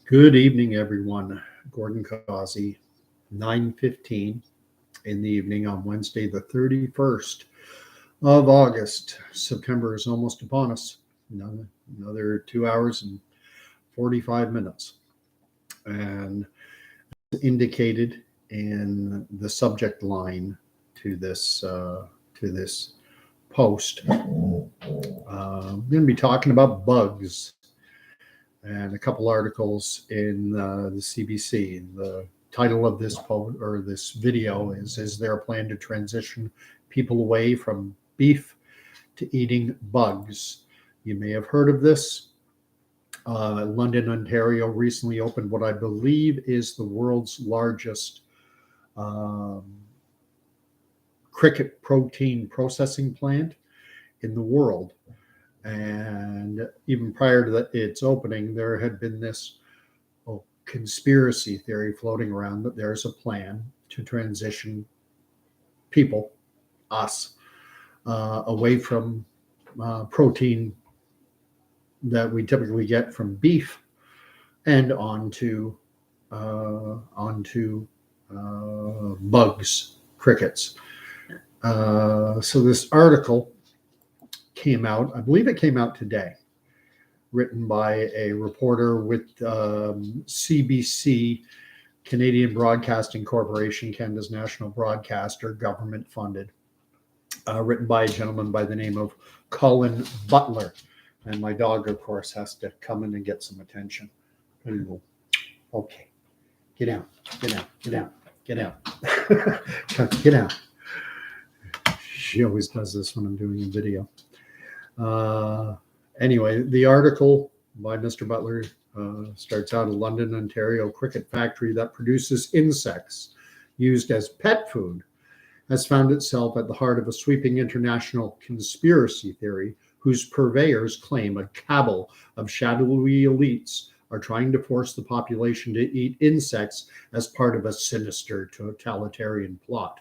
Good evening, everyone. Gordon Causey, 9:15 in the evening on Wednesday, the 31st of August. September is almost upon us. Another 2 hours and 45 minutes. And indicated in the subject line to this post, I'm going to be talking about bugs and a couple articles in the CBC. The title of this post or this video is there a plan to transition people away from beef to eating bugs? You may have heard of this. London, Ontario recently opened what I believe is the world's largest um, cricket protein processing plant in the world. And even prior to its opening, there had been this conspiracy theory floating around that there's a plan to transition people, us, away from protein that we typically get from beef and onto bugs, crickets. So this article came out, I believe it came out today, written by a reporter with CBC, Canadian Broadcasting Corporation, Canada's national broadcaster, government funded, written by a gentleman by the name of Colin Butler. And my dog, of course, has to come in and get some attention. Okay, get out, get out, get out, get out, get out. She always does this when I'm doing a video. Anyway, the article by Mr. Butler starts out: a London, Ontario cricket factory that produces insects used as pet food has found itself at the heart of a sweeping international conspiracy theory whose purveyors claim a cabal of shadowy elites are trying to force the population to eat insects as part of a sinister totalitarian plot.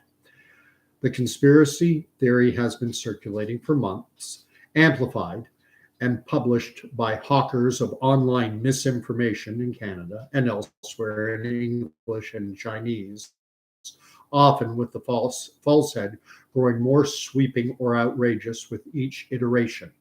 The conspiracy theory has been circulating for months, amplified and published by hawkers of online misinformation in Canada and elsewhere in English and Chinese, often with the falsehood growing more sweeping or outrageous with each iteration.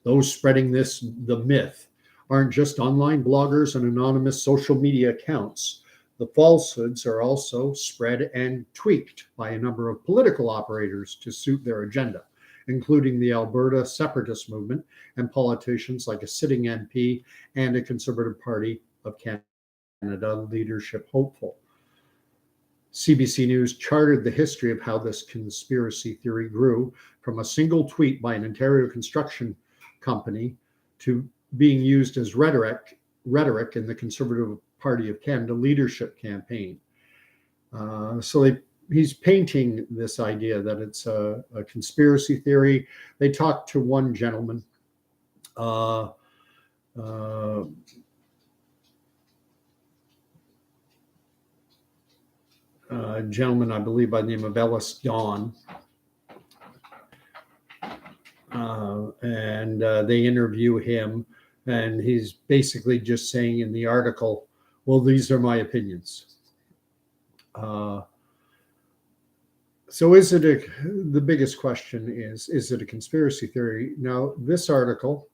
Those spreading the myth, aren't just online bloggers and anonymous social media accounts. The falsehoods are also spread and tweaked by a number of political operators to suit their agenda, including the Alberta separatist movement and politicians like a sitting MP and a Conservative Party of Canada leadership hopeful. CBC News charted the history of how this conspiracy theory grew from a single tweet by an Ontario construction company to being used as rhetoric in the Conservative Party of Canada leadership campaign. He's painting this idea that it's a conspiracy theory. They talked to one gentleman, a gentleman, I believe, by the name of Ellis Dawn. And they interview him, and he's basically just saying in the article, well, these are my opinions. So the biggest question is it a conspiracy theory? Now, this article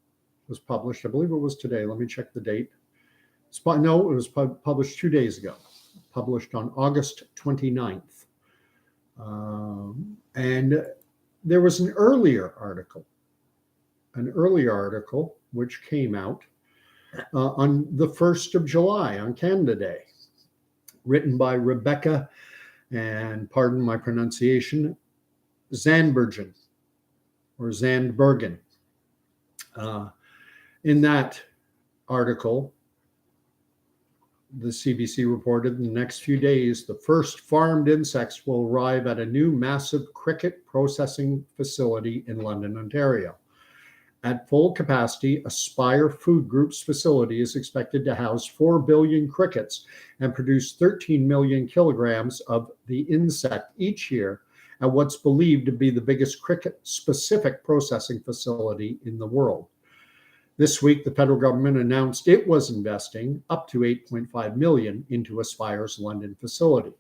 was published, I believe it was today. Let me check the date. No, it was published 2 days ago, published on August 29th. And there was an earlier article which came out on the 1st of July, on Canada Day, written by Rebecca, and pardon my pronunciation, Zandbergen. In that article, the CBC reported in the next few days, the first farmed insects will arrive at a new massive cricket processing facility in London, Ontario. At full capacity, Aspire Food Group's facility is expected to house 4 billion crickets and produce 13 million kilograms of the insect each year at what's believed to be the biggest cricket-specific processing facility in the world. This week, the federal government announced it was investing up to $8.5 million into Aspire's London facility.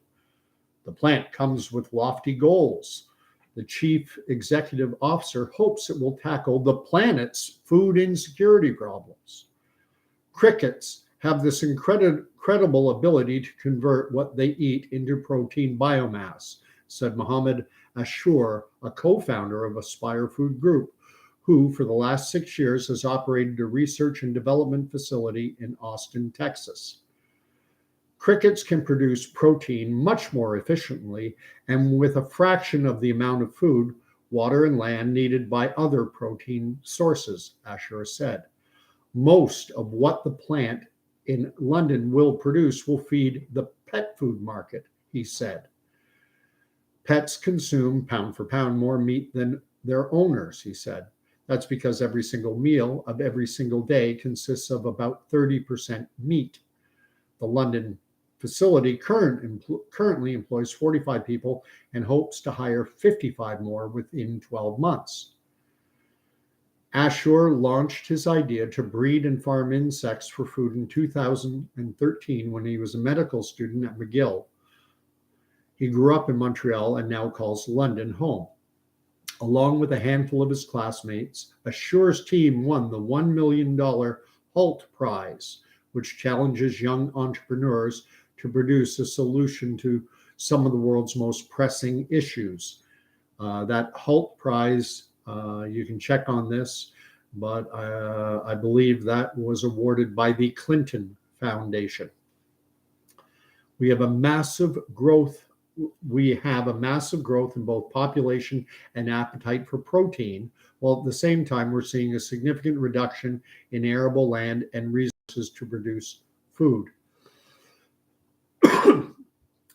The plant comes with lofty goals. The chief executive officer hopes it will tackle the planet's food insecurity problems. Crickets have this incredible ability to convert what they eat into protein biomass, said Mohammed Ashur, a co-founder of Aspire Food Group, who for the last 6 years has operated a research and development facility in Austin, Texas. Crickets can produce protein much more efficiently and with a fraction of the amount of food, water, and land needed by other protein sources, Ashur said. Most of what the plant in London will produce will feed the pet food market, he said. Pets consume pound for pound more meat than their owners, he said. That's because every single meal of every single day consists of about 30% meat. The London facility currently employs 45 people and hopes to hire 55 more within 12 months. Ashur launched his idea to breed and farm insects for food in 2013 when he was a medical student at McGill. He grew up in Montreal and now calls London home. Along with a handful of his classmates, Ashur's team won the $1 million HALT Prize, which challenges young entrepreneurs to produce a solution to some of the world's most pressing issues. That HALT Prize, you can check on this, but I believe that was awarded by the Clinton Foundation. We have a massive growth in both population and appetite for protein, while at the same time we're seeing a significant reduction in arable land and resources to produce food.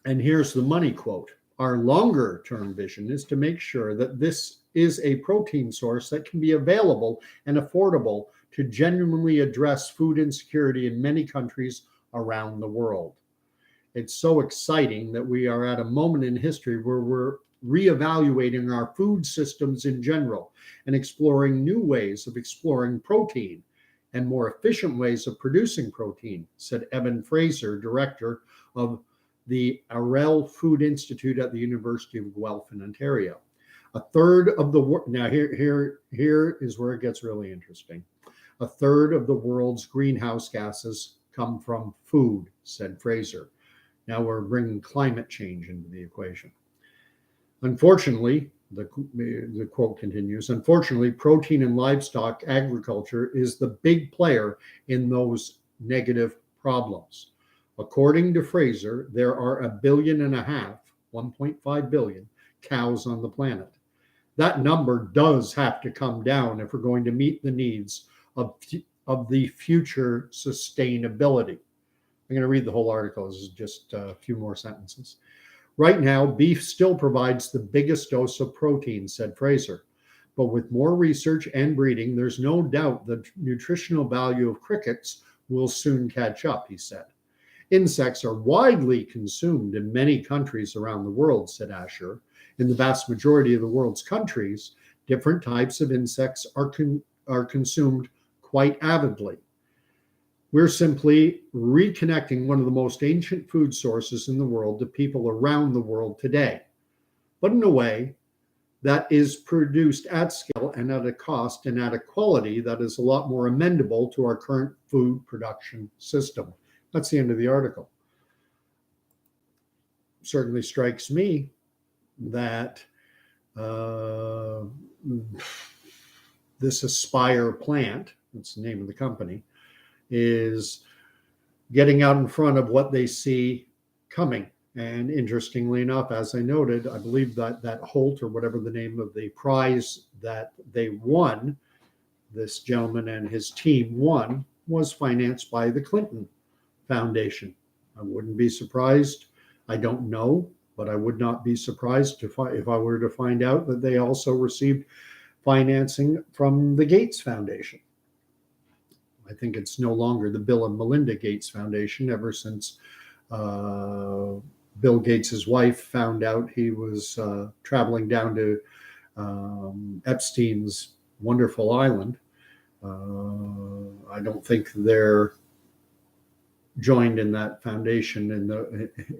And here's the money quote. Our longer term vision is to make sure that this is a protein source that can be available and affordable to genuinely address food insecurity in many countries around the world. It's so exciting that we are at a moment in history where we're reevaluating our food systems in general and exploring new ways of exploring protein and more efficient ways of producing protein, said Evan Fraser, director of the Arel Food Institute at the University of Guelph in Ontario. A third of the now here is where it gets really interesting. A third of the world's greenhouse gases come from food, said Fraser. Now we're bringing climate change into the equation. Unfortunately, the quote continues, unfortunately, protein and livestock agriculture is the big player in those negative problems. According to Fraser, there are 1.5 billion, 1.5 billion cows on the planet. That number does have to come down if we're going to meet the needs of the future sustainability. I'm going to read the whole article. This is just a few more sentences. Right now, beef still provides the biggest dose of protein, said Fraser. But with more research and breeding, there's no doubt the nutritional value of crickets will soon catch up, he said. Insects are widely consumed in many countries around the world, said Ashur. In the vast majority of the world's countries, different types of insects are consumed quite avidly. We're simply reconnecting one of the most ancient food sources in the world to people around the world today, but in a way that is produced at scale and at a cost and at a quality that is a lot more amendable to our current food production system. That's the end of the article. Certainly strikes me that this Aspire plant, that's the name of the company, is getting out in front of what they see coming. And interestingly enough, as I noted, I believe that HALT, or whatever the name of the prize that they won, this gentleman and his team won, was financed by the Clinton Foundation. I wouldn't be surprised. I don't know, but I would not be surprised if I were to find out that they also received financing from the Gates Foundation. I think it's no longer the Bill and Melinda Gates Foundation, ever since Bill Gates' wife found out he was traveling down to Epstein's wonderful island. I don't think they're joined in that foundation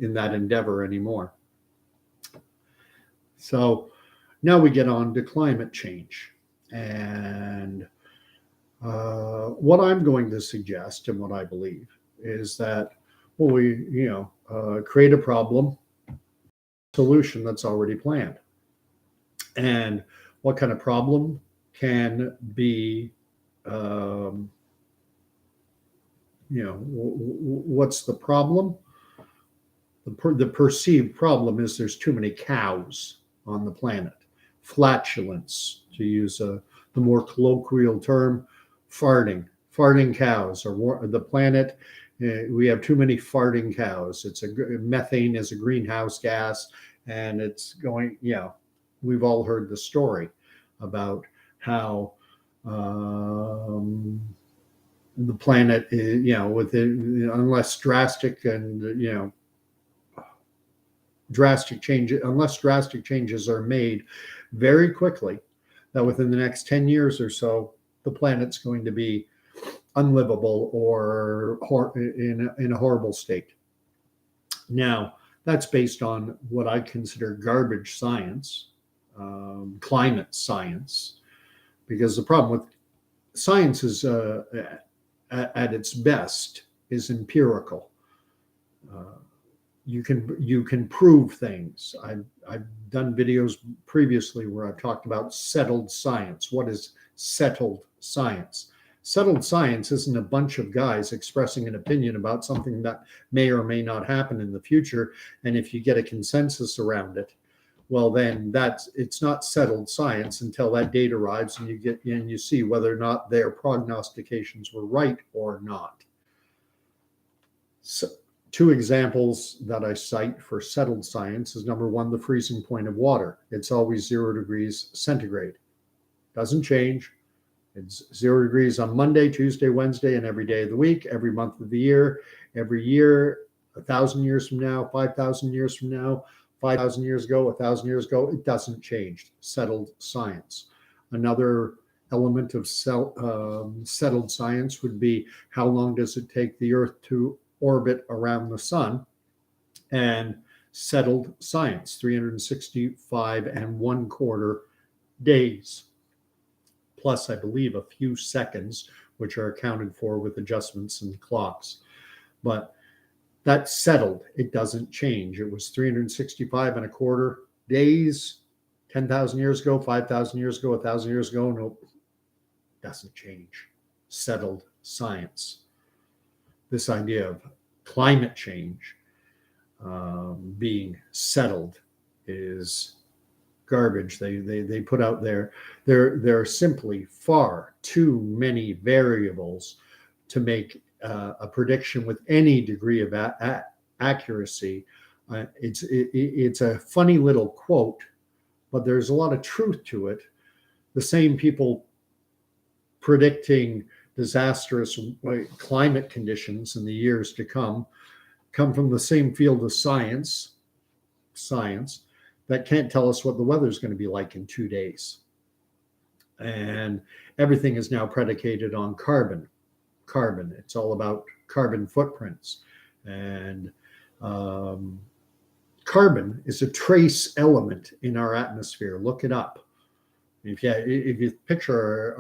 in that endeavor anymore. So now we get on to climate change. And what I'm going to suggest and what I believe is that, well, we, create a problem, solution that's already planned. And what kind of problem can be, what's the problem? The perceived problem is there's too many cows on the planet. Flatulence, to use the more colloquial term, farting cows, or the planet. We have too many farting cows. Methane is a greenhouse gas, and it's going. We've all heard the story about how the planet is, unless drastic changes are made very quickly, that within the next 10 years or so, the planet's going to be unlivable or in a horrible state. Now, that's based on what I consider garbage science, climate science, because the problem with science is at its best is empirical. You can prove things. I've done videos previously where I've talked about settled science. What is settled science? Settled science isn't a bunch of guys expressing an opinion about something that may or may not happen in the future. And if you get a consensus around it, well, then it's not settled science until that date arrives and you see whether or not their prognostications were right or not. So, two examples that I cite for settled science is, number one, the freezing point of water. It's always 0 degrees centigrade. Doesn't change. It's 0 degrees on Monday, Tuesday, Wednesday, and every day of the week, every month of the year, every year, 1,000 years from now, 5,000 years from now, 5,000 years ago, 1,000 years ago, it doesn't change. Settled science. Another element of settled science would be, how long does it take the Earth to orbit around the sun? And settled science, 365 and 1/4 days, plus I believe a few seconds, which are accounted for with adjustments and clocks. But that's settled. It doesn't change. It was 365 and 1/4 days 10,000 years ago, 5,000 years ago, 1,000 years ago. Nope, doesn't change. Settled science. This idea of climate change being settled is garbage. They put out there are simply far too many variables to make a prediction with any degree of accuracy. It's a funny little quote, but there's a lot of truth to it. The same people predicting disastrous climate conditions in the years to come from the same field of science that can't tell us what the weather's going to be like in 2 days. And everything is now predicated on carbon. It's all about carbon footprints. And carbon is a trace element in our atmosphere. Look it up. If you picture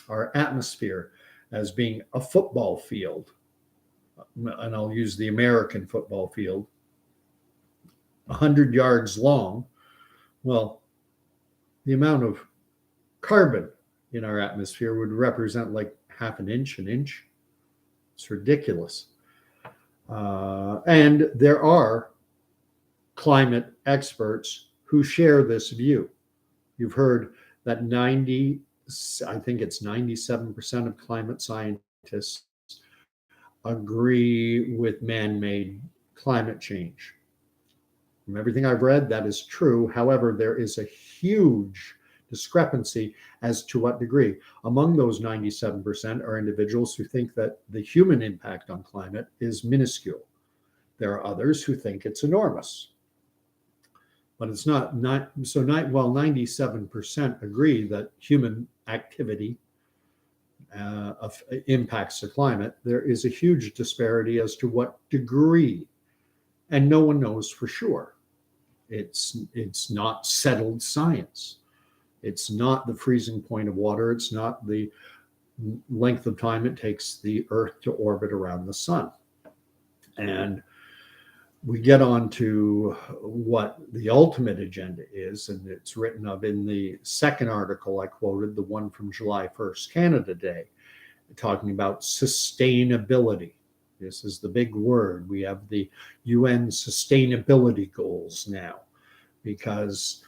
our atmosphere as being a football field, and I'll use the American football field, 100 yards long, well, the amount of carbon in our atmosphere would represent like half an inch. It's ridiculous. And there are climate experts who share this view. You've heard that I think it's 97% of climate scientists agree with man-made climate change. From everything I've read, that is true. However, there is a huge discrepancy as to what degree. Among those 97% are individuals who think that the human impact on climate is minuscule. There are others who think it's enormous. But it's not so. While 97% agree that human activity impacts the climate, there is a huge disparity as to what degree, and no one knows for sure. It's not settled science. It's not the freezing point of water. It's not the length of time it takes the Earth to orbit around the sun. And we get on to what the ultimate agenda is, and it's written of in the second article I quoted, the one from July 1st, Canada Day, talking about sustainability. This is the big word. We have the UN sustainability goals now, because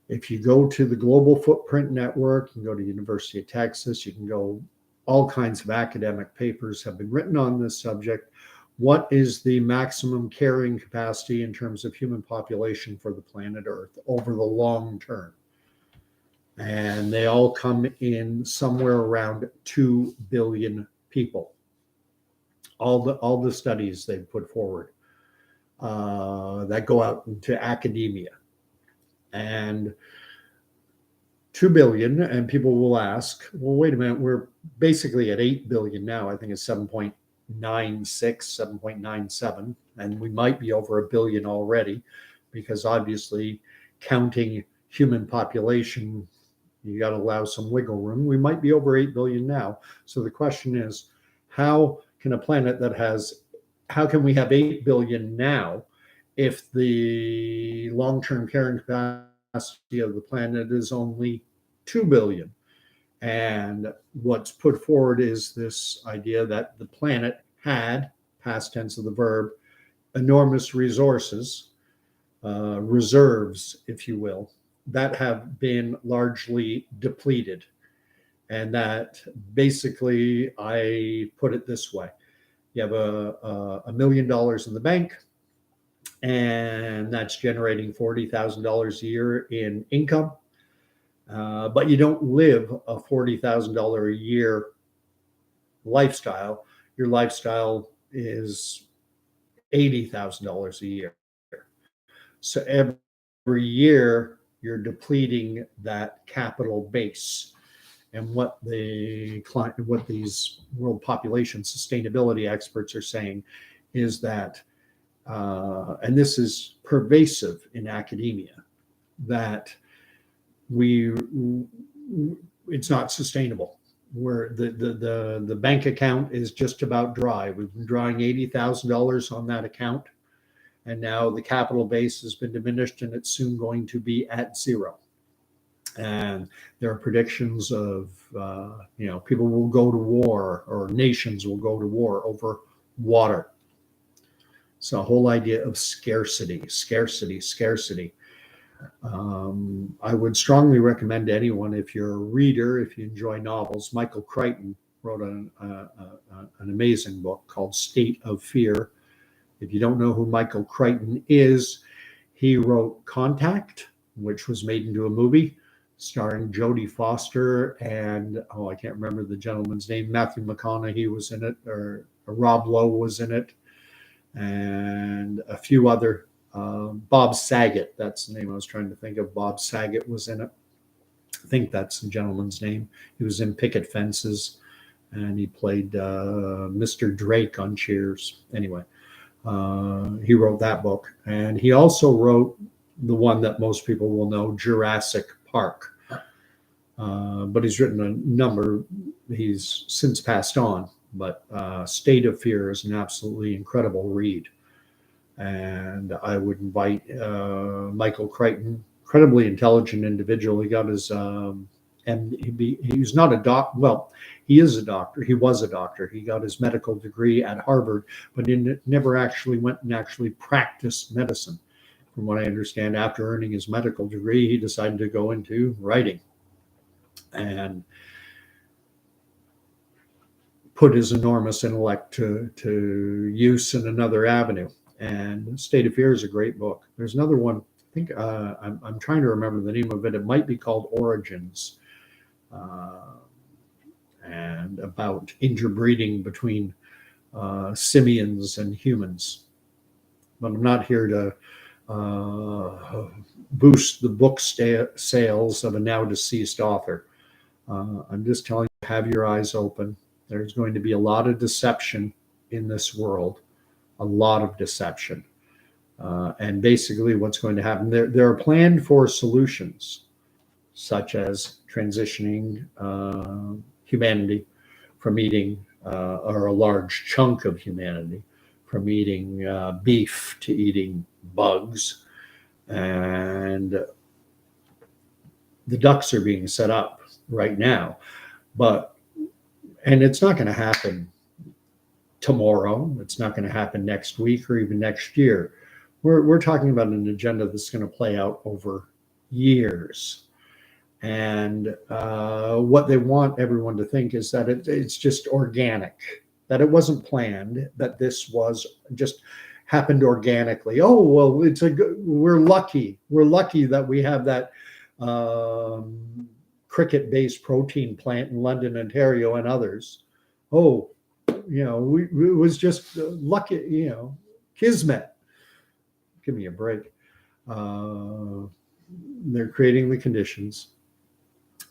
if you go to the Global Footprint Network, you can go to University of Texas, you can go, all kinds of academic papers have been written on this subject. What is the maximum carrying capacity in terms of human population for the planet Earth over the long term? And they all come in somewhere around 2 billion people. All the studies they've put forward that go out into academia. And 2 billion, and people will ask, well, wait a minute, we're basically at 8 billion now. I think it's 7.96, 7.97, and we might be over a billion already, because obviously counting human population, you got to allow some wiggle room. We might be over 8 billion now. So the question is, how can a planet that has, how can we have 8 billion now if the long-term carrying capacity of the planet is only 2 billion? And what's put forward is this idea that the planet had, past tense of the verb, enormous resources, reserves, if you will, that have been largely depleted. And that basically, I put it this way: you have $1 million in the bank, and that's generating $40,000 a year in income. But you don't live a $40,000 a year lifestyle. Your lifestyle is $80,000 a year. So every year you're depleting that capital base. And what these world population sustainability experts are saying is that, and this is pervasive in academia, that it's not sustainable. Where the bank account is just about dry. We've been drawing $80,000 on that account, and now the capital base has been diminished, and it's soon going to be at zero. And there are predictions of people will go to war, or nations will go to war over water. So a whole idea of scarcity. I would strongly recommend to anyone, if you're a reader, if you enjoy novels, Michael Crichton wrote an amazing book called State of Fear. If you don't know who Michael Crichton is, he wrote Contact, which was made into a movie starring Jodie Foster and, I can't remember the gentleman's name, Matthew McConaughey was in it, or Rob Lowe was in it, and a few other. Bob Saget, that's the name I was trying to think of. Bob Saget was in it. I think that's the gentleman's name. He was in Picket Fences, and he played Mr. Drake on Cheers. Anyway, he wrote that book. And he also wrote the one that most people will know, Jurassic Park. But he's written a number. He's since passed on. But State of Fear is an absolutely incredible read. And I would invite Michael Crichton, incredibly intelligent individual. He got his he's not a doc. Well, he is a doctor. He was a doctor. He got his medical degree at Harvard, but he never actually went and actually practiced medicine. From what I understand, after earning his medical degree, he decided to go into writing and put his enormous intellect to use in another avenue. And State of Fear is a great book. There's another one, I think, I'm trying to remember the name of it. It might be called Origins, and about interbreeding between simians and humans. But I'm not here to boost the book sales of a now deceased author. I'm just telling you have your eyes open. There's going to be a lot of deception in this world, a lot of deception. And basically what's going to happen, there are planned for solutions, such as transitioning humanity from eating, or a large chunk of humanity, from eating beef to eating bugs. And the ducks are being set up right now. And it's not going to happen tomorrow. It's not going to happen next week or even next year. We're talking about an agenda that's going to play out over years. And what they want everyone to think is that it's just organic, that it wasn't planned, that this was just happened organically. Oh, well, we're lucky. We're lucky that we have that cricket-based protein plant in London, Ontario, and others. Oh, it was just lucky, kismet. Give me a break. They're creating the conditions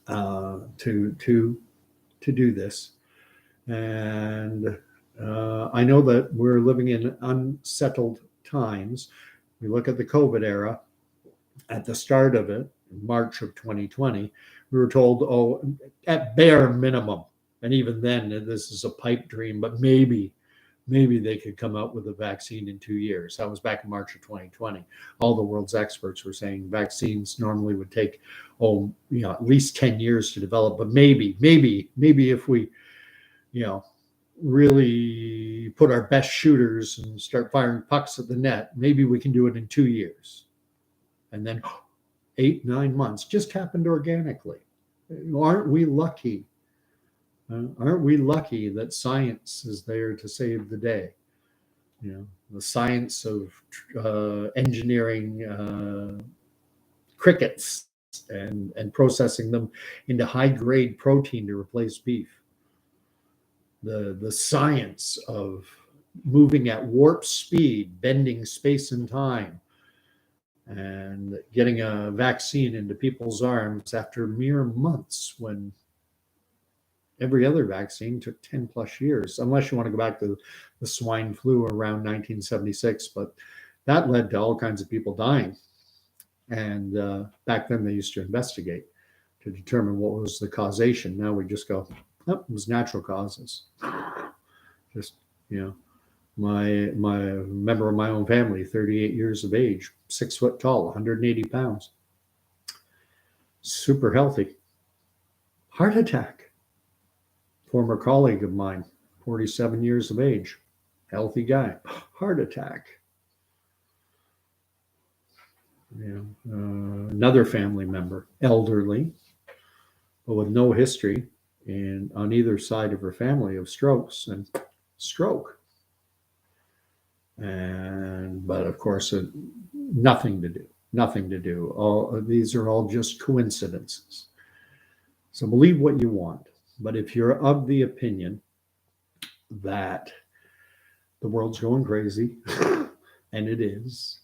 to do this, and I know that we're living in unsettled times. We look at the COVID era. At the start of it, in March of 2020, we were told, at bare minimum, and even then, this is a pipe dream, but maybe they could come out with a vaccine in 2 years. That was back in March of 2020. All the world's experts were saying vaccines normally would take, at least 10 years to develop. But maybe if we, really put our best shooters and start firing pucks at the net, maybe we can do it in 2 years. And then 8-9 months just happened organically. Aren't we lucky? Aren't we lucky that science is there to save the day? The science of engineering crickets and processing them into high-grade protein to replace beef. The science of moving at warp speed, bending space and time, and getting a vaccine into people's arms after mere months, when every other vaccine took 10 plus years, unless you want to go back to the swine flu around 1976. But that led to all kinds of people dying. And back then they used to investigate to determine what was the causation. Now we just go, it was natural causes. Just, my member of my own family, 38 years of age, 6 foot tall, 180 pounds, super healthy, heart attack. Former colleague of mine, 47 years of age, healthy guy, heart attack. Another family member, elderly, but with no history on either side of her family of strokes and stroke. But of course, nothing to do. These are all just coincidences. So believe what you want. But if you're of the opinion that the world's going crazy, and it is,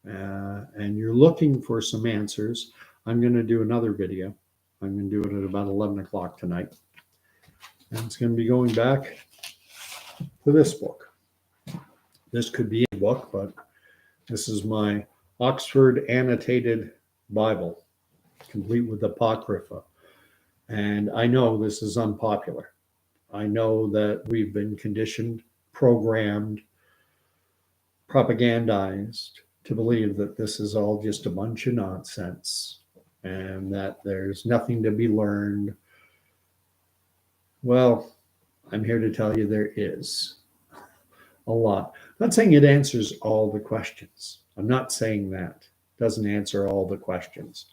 and you're looking for some answers, I'm going to do another video. I'm going to do it at about 11 o'clock tonight. And it's going to be going back to this book. This could be a book, but this is my Oxford Annotated Bible, complete with Apocrypha. And I know this is unpopular. I know that we've been conditioned, programmed, propagandized to believe that this is all just a bunch of nonsense and that there's nothing to be learned. Well, I'm here to tell you there is a lot. I'm not saying it answers all the questions. I'm not saying that. It doesn't answer all the questions.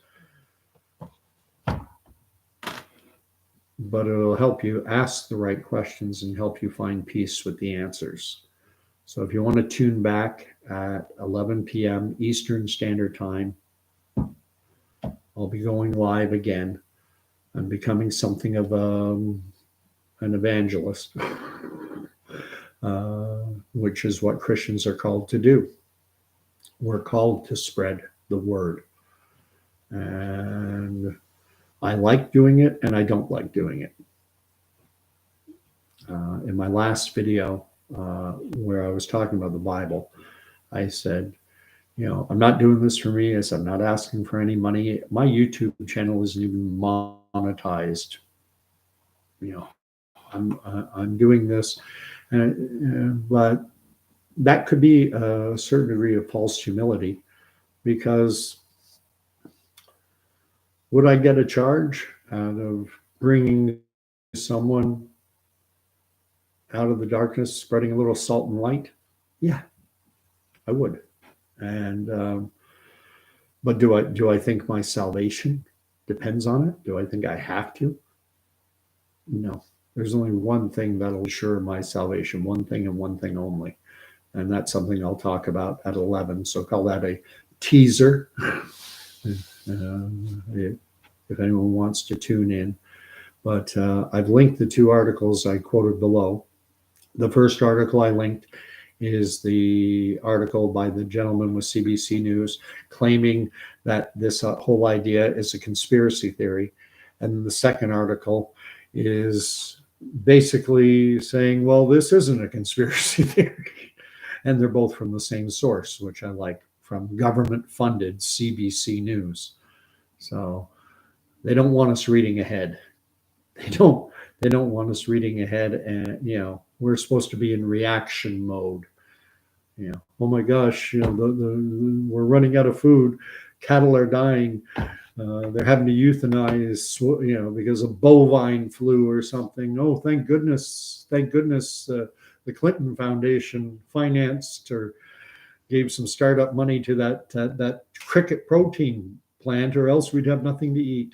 But it'll help you ask the right questions and help you find peace with the answers. So if you want to tune back at 11 p.m. Eastern Standard Time, I'll be going live again. I'm becoming something of an evangelist, which is what Christians are called to do. We're called to spread the word. And I like doing it and I don't like doing it. In my last video, where I was talking about the Bible, I said, I'm not doing this for me. I'm not asking for any money. My YouTube channel isn't even monetized. I'm doing this, but that could be a certain degree of false humility, because would I get a charge out of bringing someone out of the darkness, spreading a little salt and light? Yeah, I would. And but do I think my salvation depends on it? Do I think I have to? No. There's only one thing that'll assure my salvation, one thing and one thing only. And that's something I'll talk about at 11. So call that a teaser. If anyone wants to tune in. But I've linked the two articles I quoted below. The first article I linked is the article by the gentleman with CBC News claiming that this whole idea is a conspiracy theory. And the second article is basically saying, well, this isn't a conspiracy theory. And they're both from the same source, which I like, from government-funded CBC News. So they don't want us reading ahead. They don't want us reading ahead, and we're supposed to be in reaction mode. Oh my gosh, we're running out of food. Cattle are dying. They're having to euthanize, because of bovine flu or something. Oh, thank goodness, the Clinton Foundation financed or gave some startup money to that cricket protein plant, or else we'd have nothing to eat.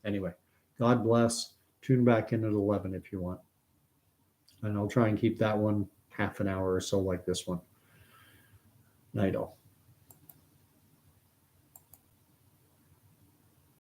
Anyway, God bless. Tune back in at 11 if you want. And I'll try and keep that one half an hour or so like this one. Night all.